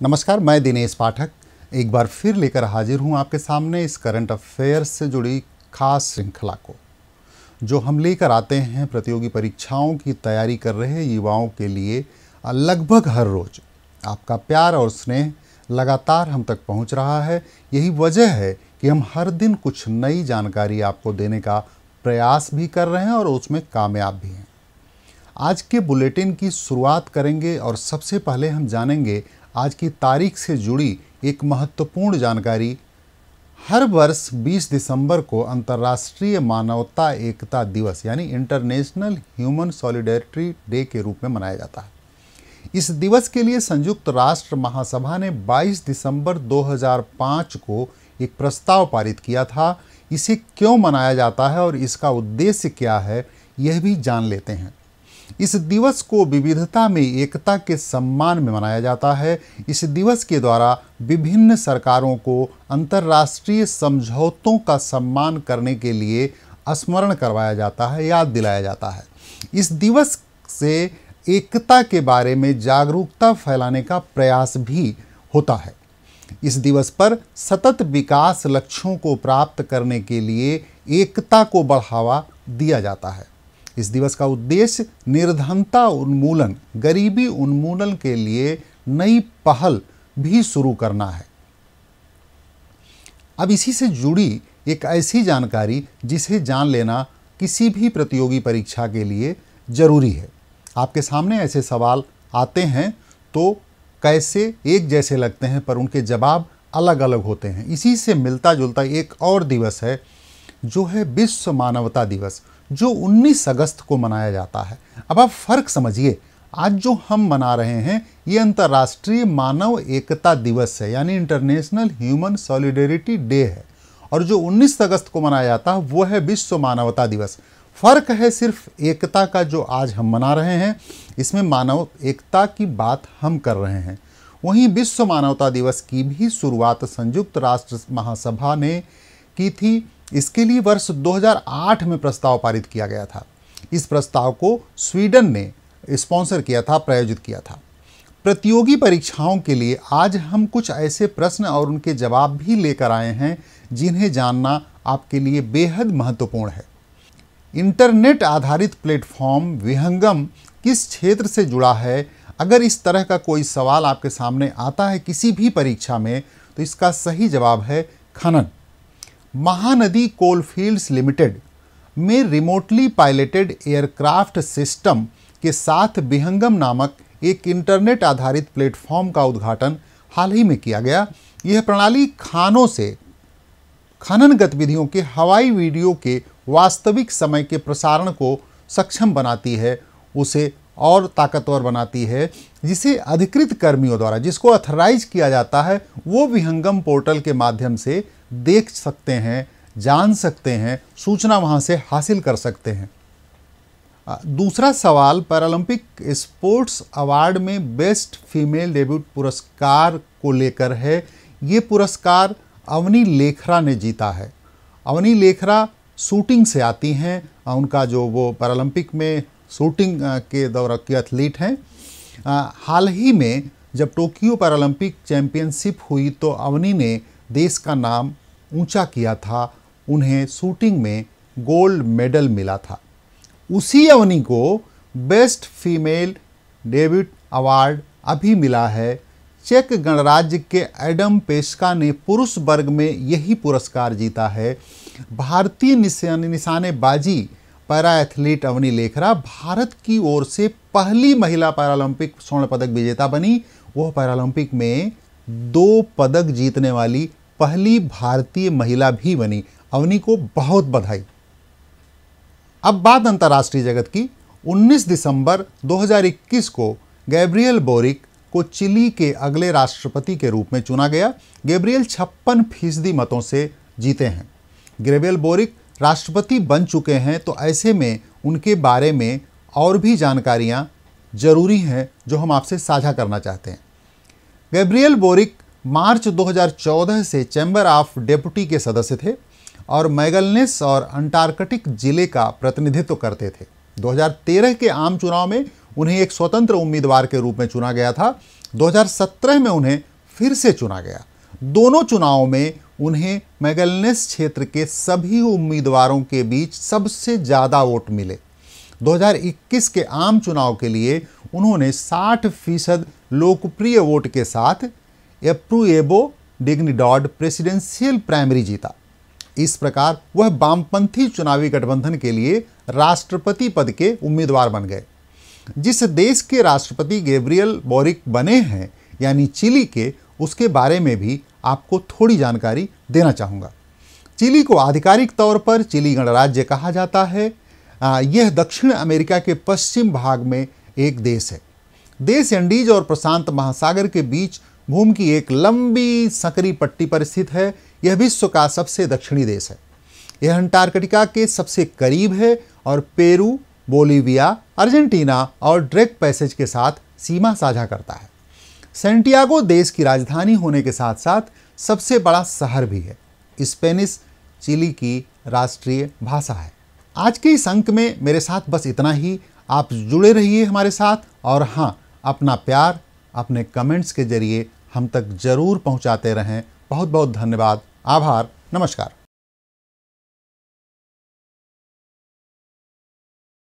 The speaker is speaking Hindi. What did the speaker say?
नमस्कार, मैं दिनेश पाठक एक बार फिर लेकर हाजिर हूं आपके सामने इस करंट अफेयर्स से जुड़ी खास श्रृंखला को, जो हम लेकर आते हैं प्रतियोगी परीक्षाओं की तैयारी कर रहे युवाओं के लिए। लगभग हर रोज आपका प्यार और स्नेह लगातार हम तक पहुंच रहा है। यही वजह है कि हम हर दिन कुछ नई जानकारी आपको देने का प्रयास भी कर रहे हैं और उसमें कामयाब भी हैं। आज के बुलेटिन की शुरुआत करेंगे और सबसे पहले हम जानेंगे आज की तारीख से जुड़ी एक महत्वपूर्ण जानकारी। हर वर्ष 20 दिसंबर को अंतर्राष्ट्रीय मानवता एकता दिवस यानी इंटरनेशनल ह्यूमन सॉलिडेरिटी डे के रूप में मनाया जाता है। इस दिवस के लिए संयुक्त राष्ट्र महासभा ने 22 दिसंबर 2005 को एक प्रस्ताव पारित किया था। इसे क्यों मनाया जाता है और इसका उद्देश्य क्या है, यह भी जान लेते हैं। इस दिवस को विविधता में एकता के सम्मान में मनाया जाता है। इस दिवस के द्वारा विभिन्न सरकारों को अंतर्राष्ट्रीय समझौतों का सम्मान करने के लिए स्मरण करवाया जाता है, याद दिलाया जाता है। इस दिवस से एकता के बारे में जागरूकता फैलाने का प्रयास भी होता है। इस दिवस पर सतत विकास लक्ष्यों को प्राप्त करने के लिए एकता को बढ़ावा दिया जाता है। इस दिवस का उद्देश्य निर्धनता उन्मूलन, गरीबी उन्मूलन के लिए नई पहल भी शुरू करना है। अब इसी से जुड़ी एक ऐसी जानकारी जिसे जान लेना किसी भी प्रतियोगी परीक्षा के लिए जरूरी है। आपके सामने ऐसे सवाल आते हैं तो कैसे एक जैसे लगते हैं, पर उनके जवाब अलग अलग होते हैं। इसी से मिलता जुलता एक और दिवस है जो है विश्व मानवता दिवस, जो 19 अगस्त को मनाया जाता है। अब आप फर्क समझिए, आज जो हम मना रहे हैं ये अंतर्राष्ट्रीय मानव एकता दिवस है यानी इंटरनेशनल ह्यूमन सॉलिडेरिटी डे है, और जो 19 अगस्त को मनाया जाता है वो है विश्व मानवता दिवस। फर्क है सिर्फ एकता का, जो आज हम मना रहे हैं इसमें मानव एकता की बात हम कर रहे हैं। वहीं विश्व मानवता दिवस की भी शुरुआत संयुक्त राष्ट्र महासभा ने की थी। इसके लिए वर्ष 2008 में प्रस्ताव पारित किया गया था। इस प्रस्ताव को स्वीडन ने स्पॉन्सर किया था, प्रायोजित किया था। प्रतियोगी परीक्षाओं के लिए आज हम कुछ ऐसे प्रश्न और उनके जवाब भी लेकर आए हैं जिन्हें जानना आपके लिए बेहद महत्वपूर्ण है। इंटरनेट आधारित प्लेटफॉर्म विहंगम किस क्षेत्र से जुड़ा है? अगर इस तरह का कोई सवाल आपके सामने आता है किसी भी परीक्षा में, तो इसका सही जवाब है खनन। महानदी कोलफील्ड्स लिमिटेड में रिमोटली पायलटेड एयरक्राफ्ट सिस्टम के साथ विहंगम नामक एक इंटरनेट आधारित प्लेटफॉर्म का उद्घाटन हाल ही में किया गया। यह प्रणाली खानों से खनन गतिविधियों के हवाई वीडियो के वास्तविक समय के प्रसारण को सक्षम बनाती है, उसे और ताकतवर बनाती है, जिसे अधिकृत कर्मियों द्वारा, जिसको अथराइज किया जाता है, वो विहंगम पोर्टल के माध्यम से देख सकते हैं, जान सकते हैं, सूचना वहाँ से हासिल कर सकते हैं। दूसरा सवाल पैरालंपिक स्पोर्ट्स अवार्ड में बेस्ट फीमेल डेब्यूट पुरस्कार को लेकर है। ये पुरस्कार अवनी लेखरा ने जीता है। अवनी लेखरा शूटिंग से आती हैं, उनका जो वो पैरालंपिक में शूटिंग के दौर की एथलीट हैं। हाल ही में जब टोक्यो पैरालंपिक चैंपियनशिप हुई तो अवनी ने देश का नाम ऊंचा किया था। उन्हें शूटिंग में गोल्ड मेडल मिला था। उसी अवनी को बेस्ट फीमेल डेब्यूट अवार्ड अभी मिला है। चेक गणराज्य के एडम पेस्का ने पुरुष वर्ग में यही पुरस्कार जीता है। भारतीय निशानेबाजी पैरा एथलीट अवनी लेखरा भारत की ओर से पहली महिला पैरालंपिक स्वर्ण पदक विजेता बनी। वह पैरालंपिक में 2 पदक जीतने वाली पहली भारतीय महिला भी बनी। अवनी को बहुत बधाई। अब बात अंतर्राष्ट्रीय जगत की। 19 दिसंबर 2021 को गैब्रियल बोरिक को चिली के अगले राष्ट्रपति के रूप में चुना गया। गैब्रियल 56% मतों से जीते हैं। गैब्रियल बोरिक राष्ट्रपति बन चुके हैं, तो ऐसे में उनके बारे में और भी जानकारियां जरूरी हैं जो हम आपसे साझा करना चाहते हैं। गैब्रियल बोरिक मार्च 2014 से चैम्बर ऑफ डेप्यूटी के सदस्य थे और मैगलनेस और अंटार्कटिक जिले का प्रतिनिधित्व करते थे। 2013 के आम चुनाव में उन्हें एक स्वतंत्र उम्मीदवार के रूप में चुना गया था। 2017 में उन्हें फिर से चुना गया। दोनों चुनावों में उन्हें मैगेलनेस क्षेत्र के सभी उम्मीदवारों के बीच सबसे ज़्यादा वोट मिले। 2021 के आम चुनाव के लिए उन्होंने 60% लोकप्रिय वोट के साथ एप्रूएबो डिग्निडॉड प्रेसिडेंशियल प्राइमरी जीता। इस प्रकार वह वामपंथी चुनावी गठबंधन के लिए राष्ट्रपति पद के उम्मीदवार बन गए। जिस देश के राष्ट्रपति गैब्रियल बोरिक बने हैं यानी चिली के, उसके बारे में भी आपको थोड़ी जानकारी देना चाहूँगा। चिली को आधिकारिक तौर पर चिली गणराज्य कहा जाता है। यह दक्षिण अमेरिका के पश्चिम भाग में एक देश है। देश एंडीज और प्रशांत महासागर के बीच भूमि की एक लंबी संकरी पट्टी पर स्थित है। यह विश्व का सबसे दक्षिणी देश है। यह अंटार्कटिका के सबसे करीब है और पेरू, बोलीविया, अर्जेंटीना और ड्रेक पैसेज के साथ सीमा साझा करता है। सैंटियागो देश की राजधानी होने के साथ साथ सबसे बड़ा शहर भी है। स्पेनिश चिली की राष्ट्रीय भाषा है। आज के इस अंक में मेरे साथ बस इतना ही। आप जुड़े रहिए हमारे साथ और हाँ, अपना प्यार अपने कमेंट्स के जरिए हम तक जरूर पहुंचाते रहें। बहुत बहुत धन्यवाद, आभार, नमस्कार।